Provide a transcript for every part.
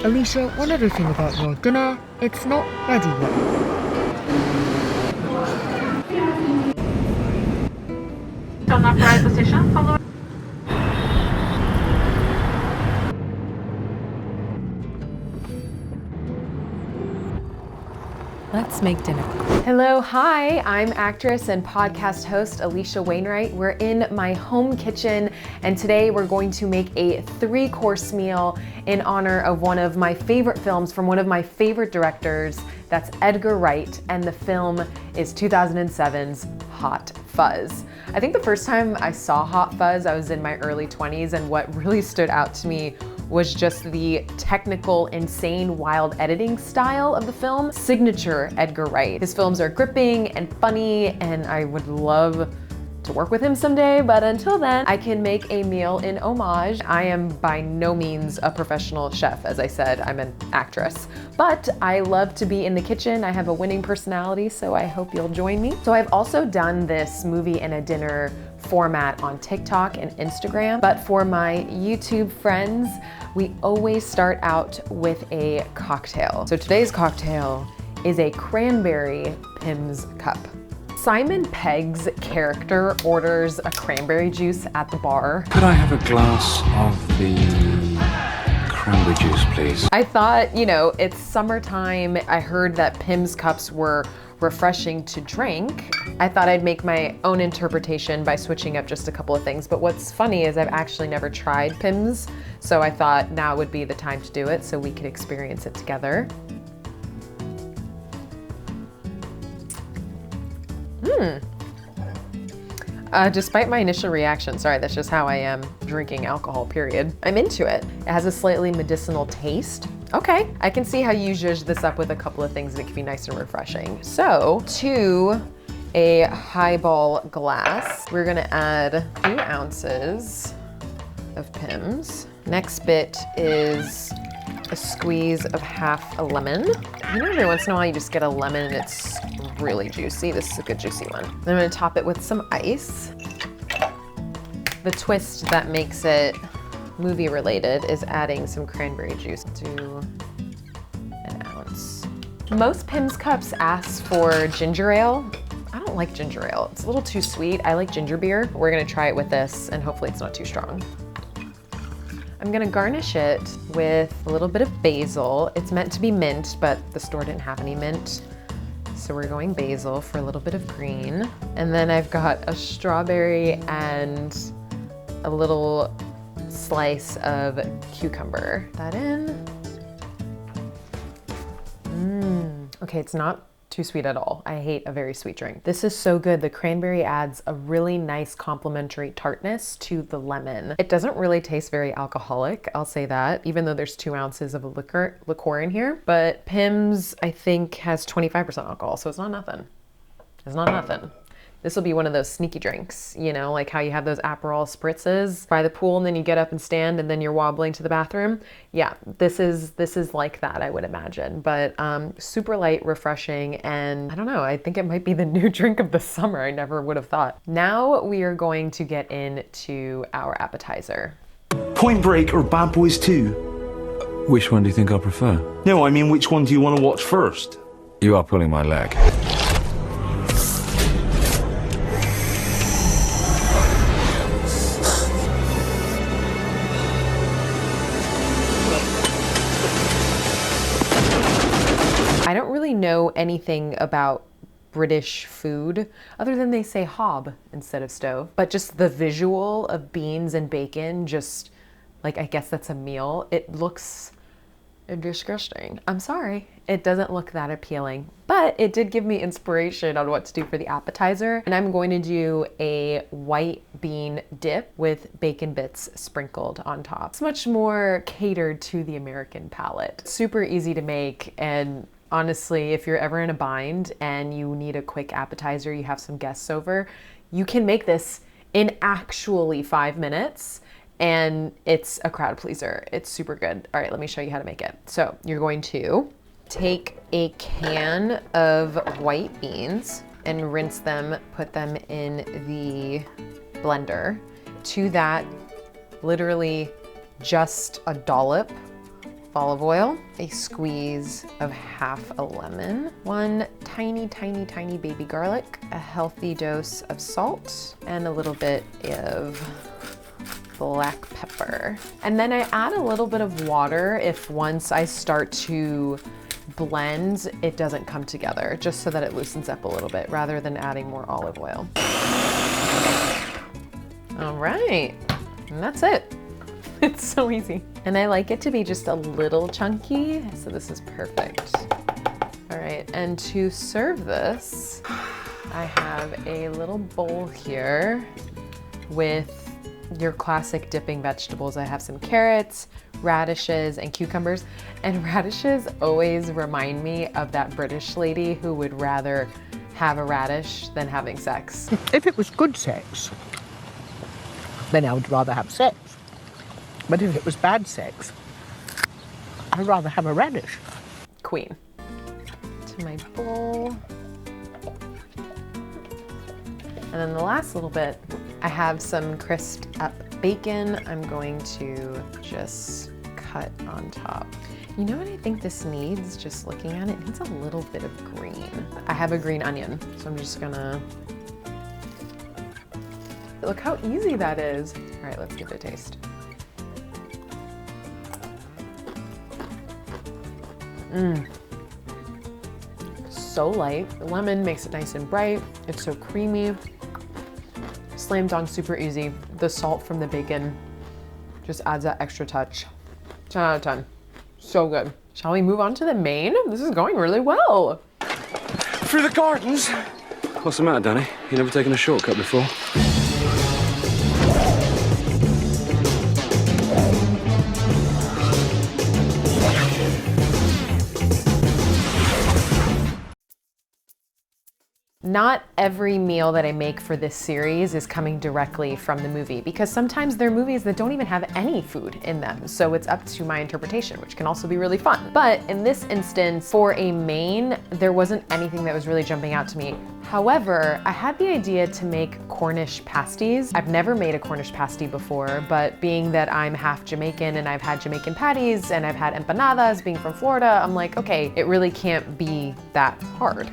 Alisha, one other thing about your dinner, it's not ready yet. Turn upright position, follow. Let's make dinner. Hello, hi, I'm actress and podcast host Alisha Wainwright. We're in my home kitchen and today we're going to make a 3-course meal in honor of one of my favorite films from one of my favorite directors. That's Edgar Wright, and the film is 2007's Hot Fuzz. I think the first time I saw Hot Fuzz, I was in my early 20s, and what really stood out to me was just the technical, insane, wild editing style of the film. Signature Edgar Wright. His films are gripping and funny, and I would love to work with him someday, but until then, I can make a meal in homage. I am by no means a professional chef. As I said, I'm an actress, but I love to be in the kitchen. I have a winning personality, so I hope you'll join me. So I've also done this movie and a dinner format on TikTok and Instagram, but for my YouTube friends, we always start out with a cocktail. So today's cocktail is a cranberry Pimm's cup. Simon Pegg's character orders a cranberry juice at the bar. Could I have a glass of the cranberry juice, please? I thought, you know, it's summertime. I heard that Pimm's cups were refreshing to drink. I thought I'd make my own interpretation by switching up just a couple of things. But what's funny is I've actually never tried Pimm's, so I thought now would be the time to do it so we could experience it together. Despite my initial reaction, sorry, that's just how I am drinking alcohol, period. I'm into it. It has a slightly medicinal taste. Okay, I can see how you zhuzh this up with a couple of things that can be nice and refreshing. So, to a highball glass, we're gonna add 2 ounces of Pimm's. Next bit is a squeeze of half a lemon. You know, every once in a while you just get a lemon and it's really juicy. This is a good juicy one. Then I'm gonna top it with some ice. The twist that makes it movie related is adding some cranberry juice to 1 ounce. Most Pimm's cups ask for ginger ale. I don't like ginger ale. It's a little too sweet. I like ginger beer. We're gonna try it with this and hopefully it's not too strong. I'm gonna garnish it with a little bit of basil. It's meant to be mint, but the store didn't have any mint. So we're going basil for a little bit of green. And then I've got a strawberry and a little slice of cucumber. Put that in. Okay, it's not too sweet at all. I hate a very sweet drink. This is so good. The cranberry adds a really nice complementary tartness to the lemon. It doesn't really taste very alcoholic, I'll say that, even though there's 2 ounces of a liqueur in here. But Pimm's, I think, has 25% alcohol, so it's not nothing. It's not nothing. This will be one of those sneaky drinks, you know, like how you have those Aperol spritzes by the pool and then you get up and stand and then you're wobbling to the bathroom. Yeah, this is like that, I would imagine, but super light, refreshing, and I don't know, I think it might be the new drink of the summer. I never would have thought. Now we are going to get into our appetizer. Point Break or Bad Boys 2? Which one do you think I prefer? No, I mean, which one do you want to watch first? You are pulling my leg. I don't really know anything about British food other than they say hob instead of stove, but just the visual of beans and bacon, just like, I guess that's a meal. It looks disgusting. I'm sorry. It doesn't look that appealing, but it did give me inspiration on what to do for the appetizer. And I'm going to do a white bean dip with bacon bits sprinkled on top. It's much more catered to the American palate. Super easy to make, and honestly, if you're ever in a bind and you need a quick appetizer, you have some guests over, you can make this in actually 5 minutes and it's a crowd pleaser. It's super good. All right, let me show you how to make it. So you're going to take a can of white beans and rinse them, put them in the blender. To that, literally just a dollop olive oil, a squeeze of half a lemon, one tiny, tiny, tiny baby garlic, a healthy dose of salt, and a little bit of black pepper. And then I add a little bit of water if once I start to blend, it doesn't come together, just so that it loosens up a little bit rather than adding more olive oil. All right, and that's it. It's so easy. And I like it to be just a little chunky, so this is perfect. All right, and to serve this, I have a little bowl here with your classic dipping vegetables. I have some carrots, radishes, and cucumbers. And radishes always remind me of that British lady who would rather have a radish than having sex. If it was good sex, then I would rather have sex. But if it was bad sex, I'd rather have a radish. Queen. To my bowl. And then the last little bit, I have some crisped up bacon. I'm going to just cut on top. You know what I think this needs, just looking at it? It needs a little bit of green. I have a green onion, so I'm just gonna... Look how easy that is. All right, let's give it a taste. So light. The lemon makes it nice and bright. It's so creamy. Slam dunk, super easy. The salt from the bacon just adds that extra touch. 10 out of 10. So good. Shall we move on to the main? This is going really well. Through the gardens? What's the matter, Danny? You never taken a shortcut before? Not every meal that I make for this series is coming directly from the movie, because sometimes there are movies that don't even have any food in them. So it's up to my interpretation, which can also be really fun. But in this instance, for a main, there wasn't anything that was really jumping out to me. However, I had the idea to make Cornish pasties. I've never made a Cornish pasty before, but being that I'm half Jamaican and I've had Jamaican patties and I've had empanadas being from Florida, I'm like, okay, it really can't be that hard.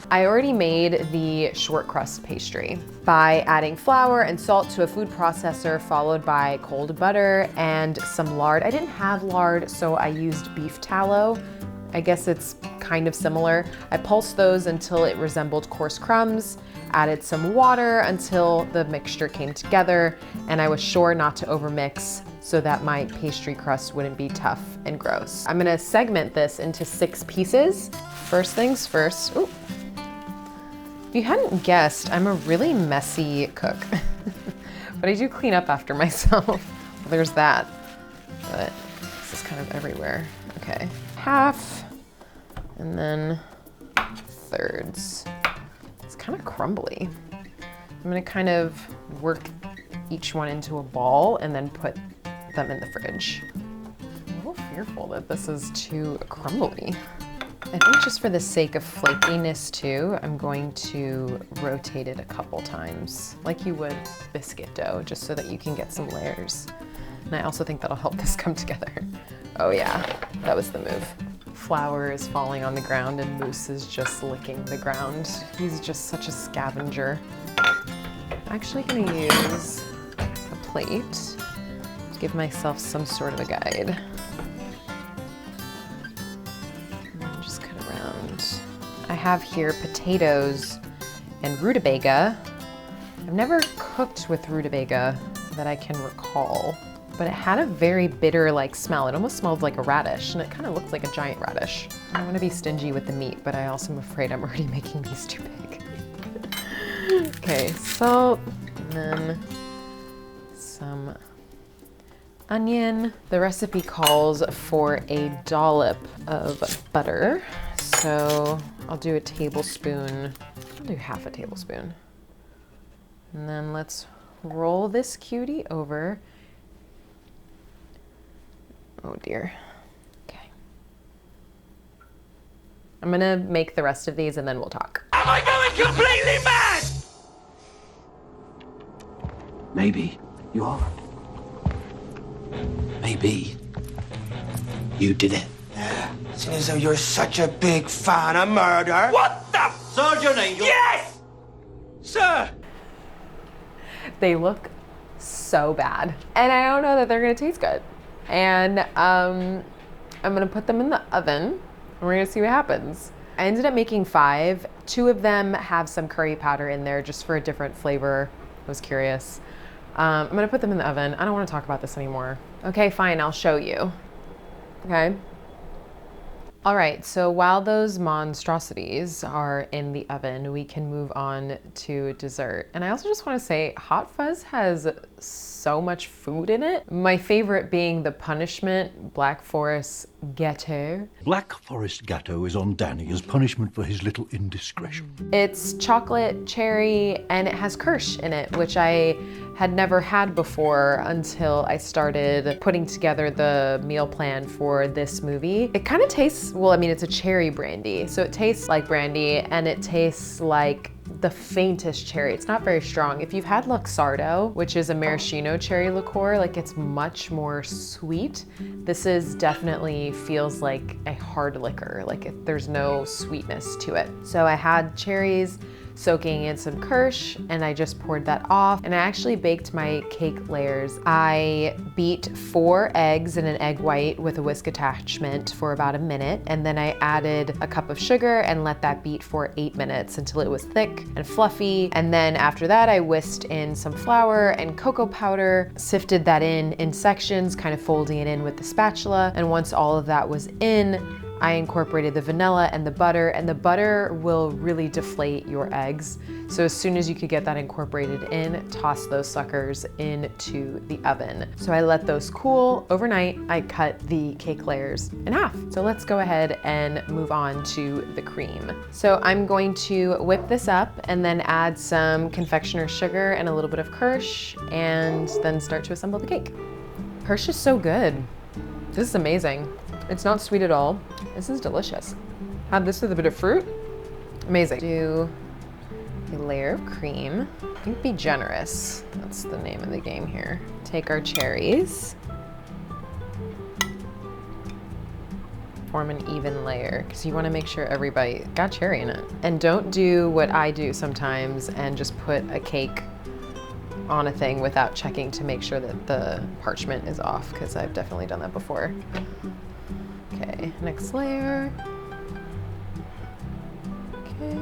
I already made the short crust pastry by adding flour and salt to a food processor, followed by cold butter and some lard. I didn't have lard, so I used beef tallow. I guess it's kind of similar. I pulsed those until it resembled coarse crumbs, added some water until the mixture came together, and I was sure not to overmix so that my pastry crust wouldn't be tough and gross. I'm gonna segment this into 6 pieces. First things first. Ooh. If you hadn't guessed, I'm a really messy cook, but I do clean up after myself. Well, there's that, but this is kind of everywhere. Okay, half, and then thirds. It's kind of crumbly. I'm gonna kind of work each one into a ball and then put them in the fridge. I'm a little fearful that this is too crumbly. I think just for the sake of flakiness too, I'm going to rotate it a couple times, like you would biscuit dough, just so that you can get some layers. And I also think that'll help this come together. Oh yeah, that was the move. Flour is falling on the ground and Moose is just licking the ground. He's just such a scavenger. I'm actually gonna use a plate to give myself some sort of a guide. I have here potatoes and rutabaga. I've never cooked with rutabaga that I can recall, but it had a very bitter like smell. It almost smelled like a radish, and it kind of looked like a giant radish. I want to be stingy with the meat, but I also am afraid I'm already making these too big. Okay, salt, and then some onion. The recipe calls for a dollop of butter. So I'll do a tablespoon, I'll do half a tablespoon. And then let's roll this cutie over. Oh dear. Okay. I'm gonna make the rest of these and then we'll talk. Am I going completely mad? Maybe you are. Maybe you did it. Seeing as though you're such a big fan of murder. What the? Sergeant Angel? Yes! Sir! They look so bad. And I don't know that they're gonna taste good. And I'm gonna put them in the oven and we're gonna see what happens. I ended up making 5. 2 of them have some curry powder in there just for a different flavor. I was curious. I'm gonna put them in the oven. I don't wanna talk about this anymore. Okay, fine, I'll show you. Okay. All right, so while those monstrosities are in the oven, we can move on to dessert. And I also just want to say Hot Fuzz has so much food in it. My favorite being the punishment Black Forest Gâteau. Black Forest Gâteau is on Danny as punishment for his little indiscretion. It's chocolate, cherry, and it has kirsch in it, which I had never had before until I started putting together the meal plan for this movie. It kind of tastes, well, I mean, it's a cherry brandy, so it tastes like brandy and it tastes like the faintest cherry. It's not very strong. If you've had Luxardo, which is a maraschino cherry liqueur, like it's much more sweet. This is definitely feels like a hard liquor, like there's no sweetness to it. So I had cherries soaking in some kirsch and I just poured that off and I actually baked my cake layers. I beat 4 eggs and an egg white with a whisk attachment for about a minute and then I added a cup of sugar and let that beat for 8 minutes until it was thick and fluffy, and then after that I whisked in some flour and cocoa powder, sifted that in sections, kind of folding it in with the spatula, and once all of that was in, I incorporated the vanilla and the butter will really deflate your eggs. So as soon as you could get that incorporated in, toss those suckers into the oven. So I let those cool overnight. I cut the cake layers in half. So let's go ahead and move on to the cream. So I'm going to whip this up and then add some confectioner's sugar and a little bit of kirsch and then start to assemble the cake. Kirsch is so good. This is amazing. It's not sweet at all. This is delicious. Have this with a bit of fruit. Amazing. Do a layer of cream. I think be generous. That's the name of the game here. Take our cherries. Form an even layer because you want to make sure every bite got cherry in it. And don't do what I do sometimes and just put a cake on a thing without checking to make sure that the parchment is off, because I've definitely done that before. Okay, next layer. Okay.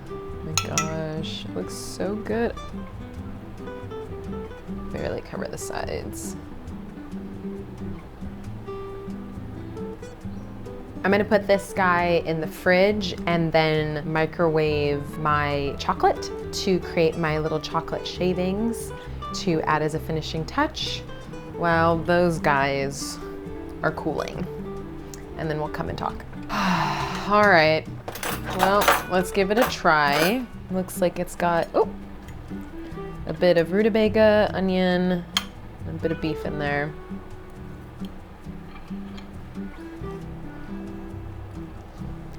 Oh my gosh, it looks so good. Barely cover the sides. I'm gonna put this guy in the fridge and then microwave my chocolate to create my little chocolate shavings to add as a finishing touch while those guys are cooling. And then we'll come and talk. All right, well, let's give it a try. Looks like it's got, oh, a bit of rutabaga, onion, and a bit of beef in there.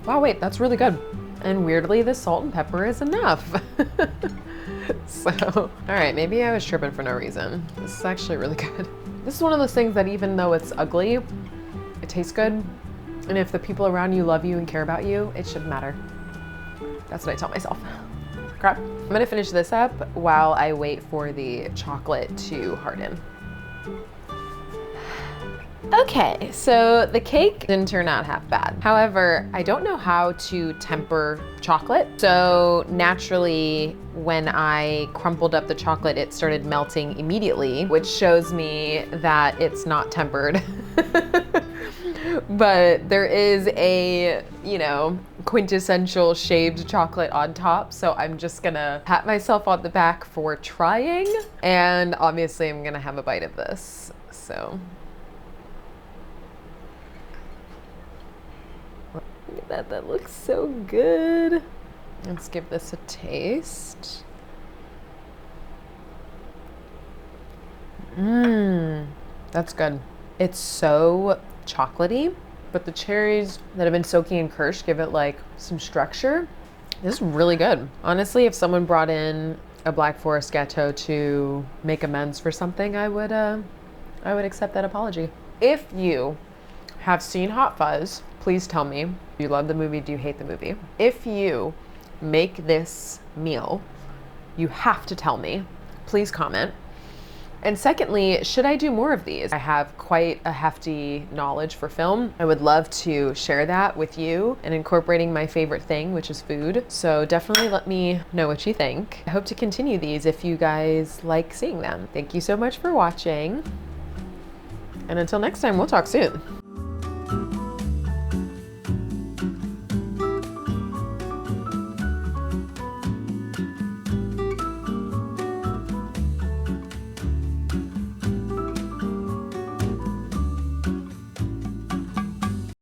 Wow, wait, that's really good. And weirdly, the salt and pepper is enough. So, all right, maybe I was tripping for no reason. This is actually really good. This is one of those things that even though it's ugly, it tastes good. And if the people around you love you and care about you, it shouldn't matter. That's what I tell myself. Crap. I'm gonna finish this up while I wait for the chocolate to harden. Okay, so the cake didn't turn out half bad. However, I don't know how to temper chocolate. So naturally, when I crumpled up the chocolate, it started melting immediately, which shows me that it's not tempered. But there is a, you know, quintessential shaved chocolate on top. So I'm just gonna pat myself on the back for trying. And obviously I'm gonna have a bite of this, so. Look at that, that looks so good. Let's give this a taste. That's good. It's so chocolatey, but the cherries that have been soaking in kirsch give it like some structure. This is really good. Honestly, if someone brought in a Black Forest Gâteau to make amends for something, I would accept that apology. If you have seen Hot Fuzz, please tell me. Do you love the movie? Do you hate the movie? If you make this meal, you have to tell me. Please comment. And secondly, should I do more of these? I have quite a hefty knowledge for film. I would love to share that with you and incorporating my favorite thing, which is food. So definitely let me know what you think. I hope to continue these if you guys like seeing them. Thank you so much for watching. And until next time, we'll talk soon.